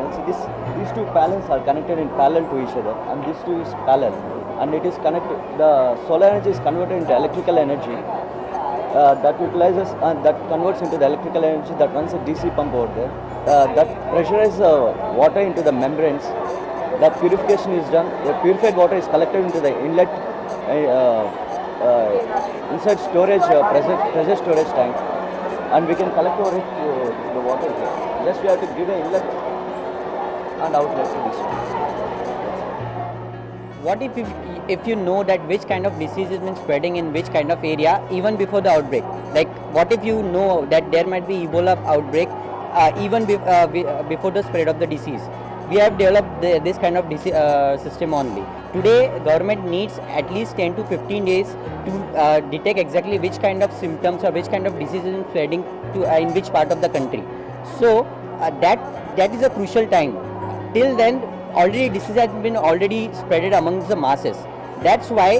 panels. These two panels are connected in parallel to each other, and these two is parallel, and it is connected. The solar energy is converted into electrical energy that utilizes that converts into the electrical energy that runs a DC pump over there. That pressurizes water into the membranes. That purification is done. The purified water is collected into the inlet inside storage pressure storage tank, and we can collect over it the water here. Just we have to give an inlet and outlet to this one. What if you know that which kind of disease has been spreading in which kind of area even before the outbreak? Like what if you know that there might be Ebola outbreak even before the spread of the disease? We have developed this kind of system only. Today, government needs at least 10 to 15 days to detect exactly which kind of symptoms or which kind of disease is spreading to in which part of the country. So that is a crucial time. Till then, already disease has been already spreaded amongst the masses. That's why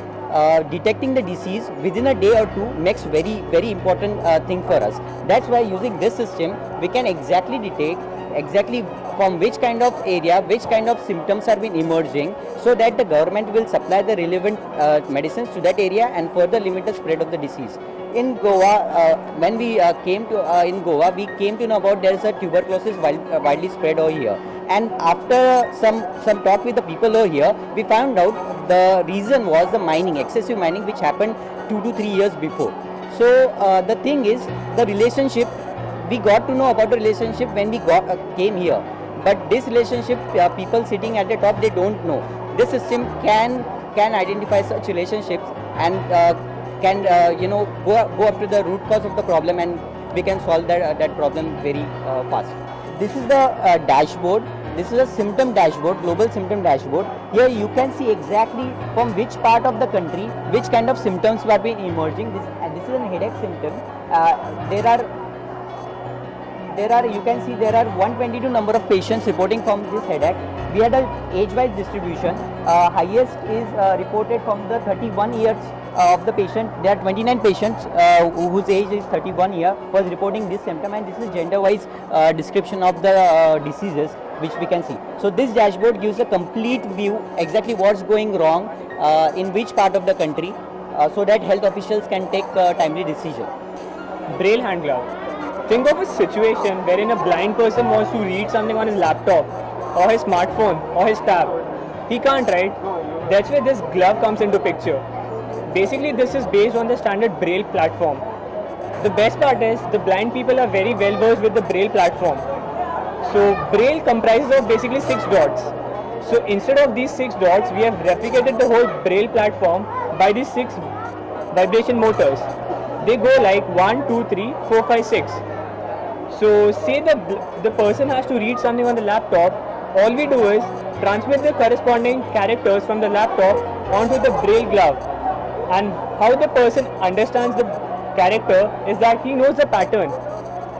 detecting the disease within a day or two makes very important thing for us. That's why using this system, we can exactly detect exactly from which kind of area, which kind of symptoms are been emerging, so that the government will supply the relevant medicines to that area and further limit the spread of the disease. In Goa, when we came to in Goa, we came to know about there is a tuberculosis widely spread over here. And after some talk with the people over here, we found out the reason was the mining, excessive mining, which happened 2 to 3 years before. So the thing is, the relationship, we got to know about the relationship when we came here. But this relationship, people sitting at the top, they don't know. This system can identify such relationships and can go up to the root cause of the problem, and we can solve that problem very fast. This is the dashboard. This is a symptom dashboard, global symptom dashboard. Here you can see exactly from which part of the country, which kind of symptoms were being emerging. This is a headache symptom. You can see there are 122 number of patients reporting from this headache. We had an age-wise distribution. Highest is reported from the 31 years of the patient. There are 29 patients whose age is 31 year was reporting this symptom, and this is gender-wise description of the diseases which we can see. So this dashboard gives a complete view exactly what's going wrong in which part of the country, so that health officials can take timely decision. Braille hand glove. Think of a situation wherein a blind person wants to read something on his laptop or his smartphone or his tab. He can't, right? That's where this glove comes into picture. Basically, this is based on the standard Braille platform. The best part is the blind people are very well versed with the Braille platform. So Braille comprises of basically 6 dots. So instead of these 6 dots, we have replicated the whole Braille platform by these 6 vibration motors. They go like 1, 2, 3, 4, 5, 6. So say the person has to read something on the laptop, all we do is transmit the corresponding characters from the laptop onto the Braille glove. And how the person understands the character is that he knows the pattern.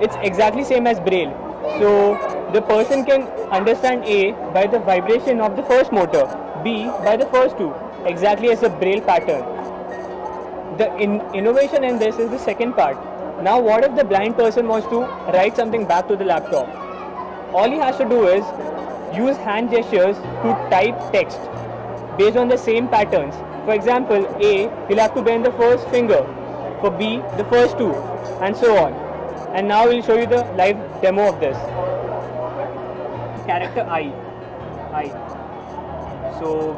It's exactly same as Braille. So the person can understand A by the vibration of the first motor, B by the first two, exactly as a Braille pattern. The innovation in this is the second part. Now what if the blind person wants to write something back to the laptop? All he has to do is use hand gestures to type text based on the same patterns. For example, A, he'll have to bend the first finger. For B, the first two, and so on. And now we'll show you the live demo of this. Character I. So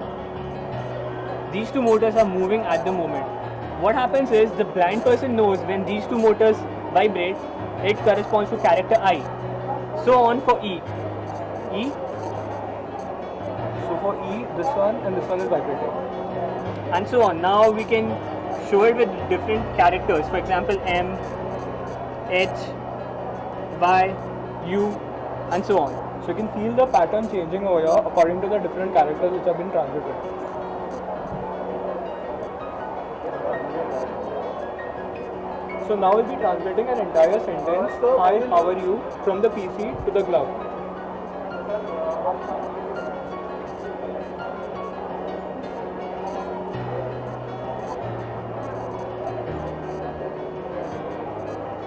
these two motors are moving at the moment. What happens is the blind person knows when these two motors vibrate, it corresponds to character I. So on for E. So for E, this one and this one is vibrating. And so on. Now we can show it with different characters. For example, M, H, Y, U, and so on. So you can feel the pattern changing over here according to the different characters which have been transmitted. So now we'll be translating an entire sentence, "Hi, how are you?" from the PC to the glove.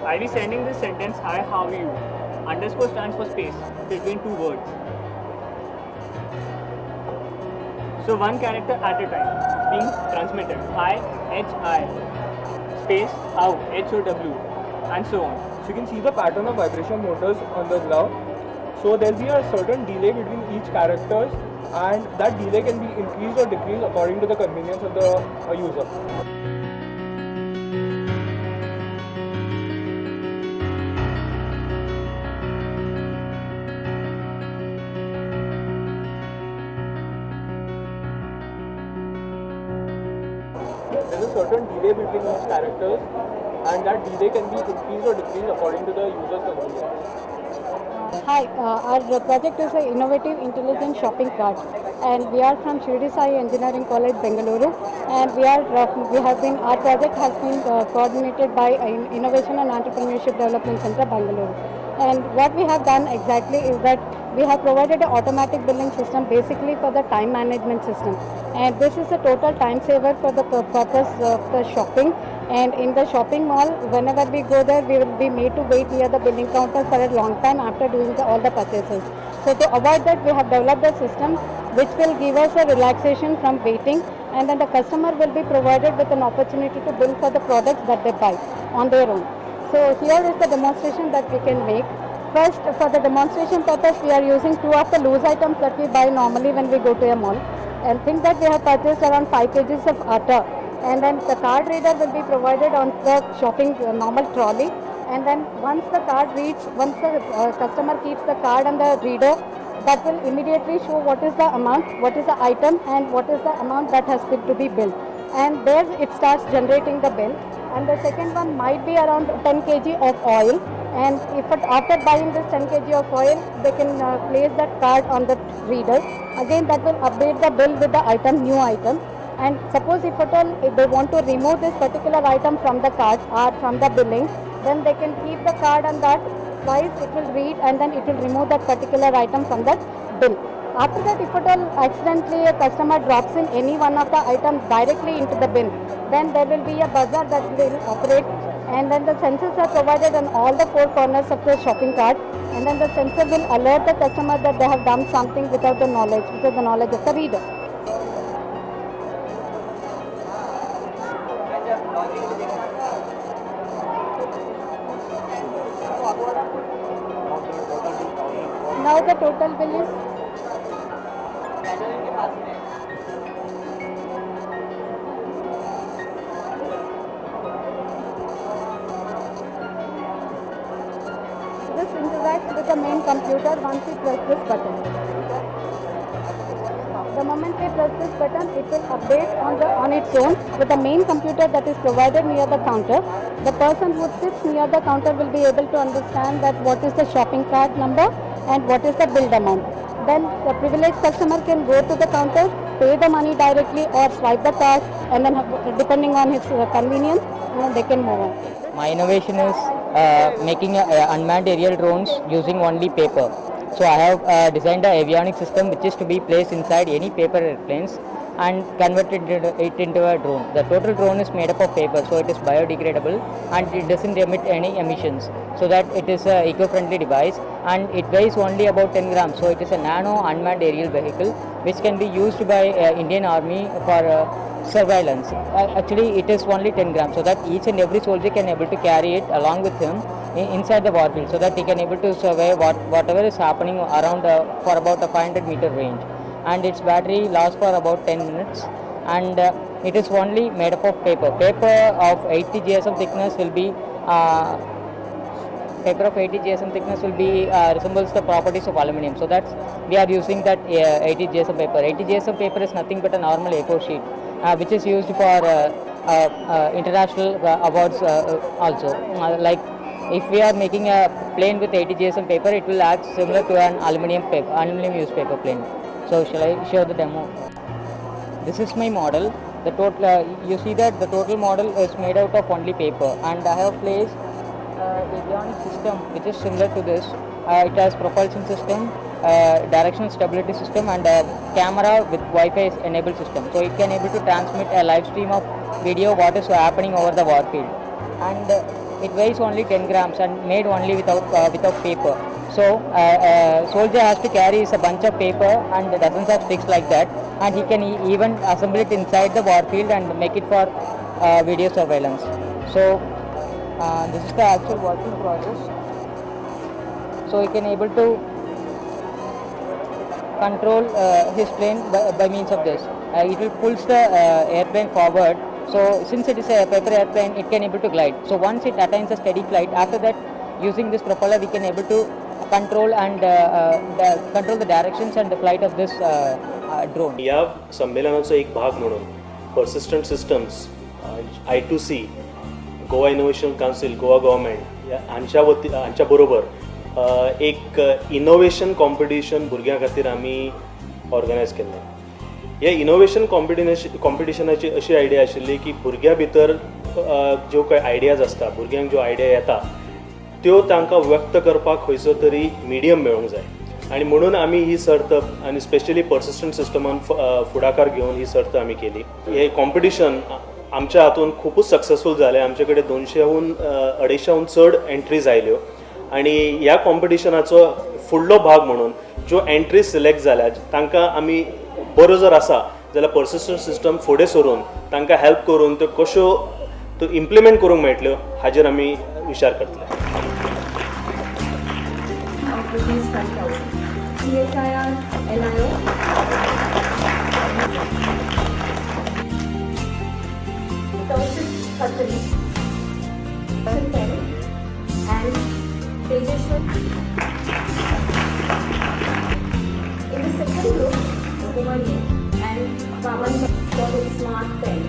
I'll be sending this sentence, "Hi, how are you?" Underscore stands for space between two words. So one character at a time is being transmitted. I, H, I, space, how, H, O, W, and so on. So you can see the pattern of vibration motors on the glove. So there'll be a certain delay between each characters, and that delay can be increased or decreased according to the convenience of the user. There's a certain delay between each characters, and that delay can be increased or decreased according to the user's convenience. Hi, our project is an innovative intelligent shopping cart, and we are from Shirdi Sai Engineering College, Bengaluru, and our project has been coordinated by Innovation and Entrepreneurship Development Center, Bengaluru. And what we have done exactly is that we have provided an automatic billing system basically for the time management system, and this is a total time saver for the purpose of the shopping. And in the shopping mall, whenever we go there, we will be made to wait near the billing counter for a long time after doing all the purchases. So to avoid that, we have developed a system which will give us a relaxation from waiting, and then the customer will be provided with an opportunity to bill for the products that they buy on their own. So here is the demonstration that we can make. First, for the demonstration purpose, we are using 2 of the loose items that we buy normally when we go to a mall. And think that we have purchased around 5 kgs of atta. And then the card reader will be provided on the shopping normal trolley. And then once the customer keeps the card on the reader, that will immediately show what is the amount, what is the item, and what is the amount that has to be billed. And there it starts generating the bill. And the second one might be around 10 kg of oil. And after buying this 10 kg of oil, they can place that card on the reader. Again, that will update the bill with the new item. And suppose if they want to remove this particular item from the card or from the billing, then they can keep the card on that. Twice it will read, and then it will remove that particular item from that bill. After that, if accidentally a customer drops in any one of the items directly into the bin, then there will be a buzzer that will operate, and then the sensors are provided on all the 4 corners of the shopping cart, and then the sensor will alert the customer that they have done something without the knowledge of the reader. Now the total bill is this interacts with the main computer once we press this button. The moment we press this button, it will update on its own with the main computer that is provided near the counter. The person who sits near the counter will be able to understand that what is the shopping cart number and what is the billed amount. Then the privileged customer can go to the counter, pay the money directly or swipe the card, and then depending on his convenience, they can move on. My innovation is making unmanned aerial drones using only paper. So I have designed an avionic system which is to be placed inside any paper airplanes and converted it into a drone. The total drone is made up of paper, so it is biodegradable and it doesn't emit any emissions, so that it is an eco-friendly device, and it weighs only about 10 grams. So it is a nano unmanned aerial vehicle which can be used by Indian Army for surveillance. Actually, it is only 10 grams, so that each and every soldier can able to carry it along with him inside the war field, so that he can able to survey whatever is happening around for about a 500-meter range. And its battery lasts for about 10 minutes, and it is only made up of paper. Paper of 80 GSM thickness will be resembles the properties of aluminium. So that's we are using that 80 GSM paper. 80 GSM paper is nothing but a normal A4 sheet, which is used for international awards also. Like if we are making a plane with 80 GSM paper, it will act similar to an aluminum newspaper plane. So shall I show the demo? This is my model. The total you see that the total model is made out of only paper, and I have placed avionic system which is similar to this. It has propulsion system, directional stability system, and a camera with Wi-Fi enabled system. So it can able to transmit a live stream of video what is happening over the war field, and it weighs only 10 grams and made only without paper. So soldier has to carry a bunch of paper and dozens of sticks like that, and he can even assemble it inside the war field and make it for video surveillance. So this is the actual working process. So he can able to control his plane by means of this. It will pulls the airplane forward. So since it is a paper airplane, it can able to glide. So once it attains a steady flight, after that, using this propeller, we can able to control and control the directions and the flight of this drone. या संमेलनाचा एक भाग म्हणून persistent systems, I2C, Goa innovation council, Goa government हांच्या बरोबर एक innovation competition भुरग्यां खातीर आमी ऑर्गनायज केल्लें. हे इनोव्हेशन कॉम्पिटिशनाची अशी आयडिया आशिल्ली की भुरग्यां भितर ज्यो काय आयडियाज आसता, भुरग्यांक ज्यो आयडिया येता त्यो तांकां व्यक्त करपाक खंयचो तरी मिडियम मेळूंक जाय. आणि म्हणून आमी ही सर्त आनी स्पेशली पर्सिस्टंट सिस्टमान फुडाकार घेवन ही सर्त आमी केली. हे कॉम्पिटिशन आमच्या हातून खूपच सक्सेसफूल जालें. आमचे कडेन 200हून 250हून चड एंट्रीज आयल्यो आणि ह्या कॉम्पिटिशनाचो फुडलो भाग म्हणून ज्यो एंट्रीज सिलेक्ट जाल्यात तांकां आमी बरो जर आसा जाल्यार पर्सिस्टंट सिस्टम फुडें सरून तांकां हेल्प करून त्यो कश्यो त्यो इम्प्लिमेंट करूंक मेळटल्यो हाजेर आमी विचार करतले. CSIR, NIO, Taushik Khatri, and Tejeshwar. In the second group, Kumari and Pavan for his smart pen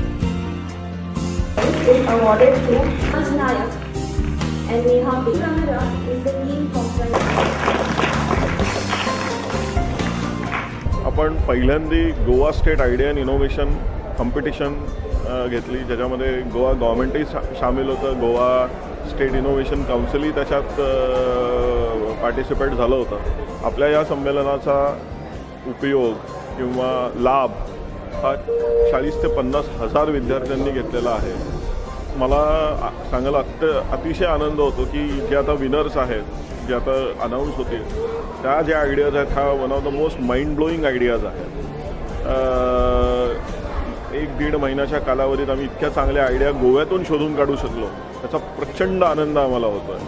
is awarded to Ajnayak, and Neha Ramara is the team complaint. आपण पहिल्यांदी Goa state idea and innovation competition घेतली, ज्याच्यामध्ये गोवा गव्हर्मेंटही सामील होतं, Goa state innovation काउन्सिलही त्याच्यात participate झालं होतं. आपल्या या संमेलनाचा उपयोग किंवा लाभ हा 40 ते 50 हजार विद्यार्थ्यांनी घेतलेला आहे. मला सांगायला अतिशय आनंद होतो की जे आता विनर्स आहेत, जे आता अनाऊन्स होतील, त्या ज्या आयडियाज आहेत हा one of the most mind blowing ideas आहेत. 1-1.5 महिन्याच्या कालावधीत आम्ही इतक्या चांगल्या आयडिया गोव्यातून शोधून काढू शकलो, त्याचा प्रचंड आनंद आम्हाला होतो आहे.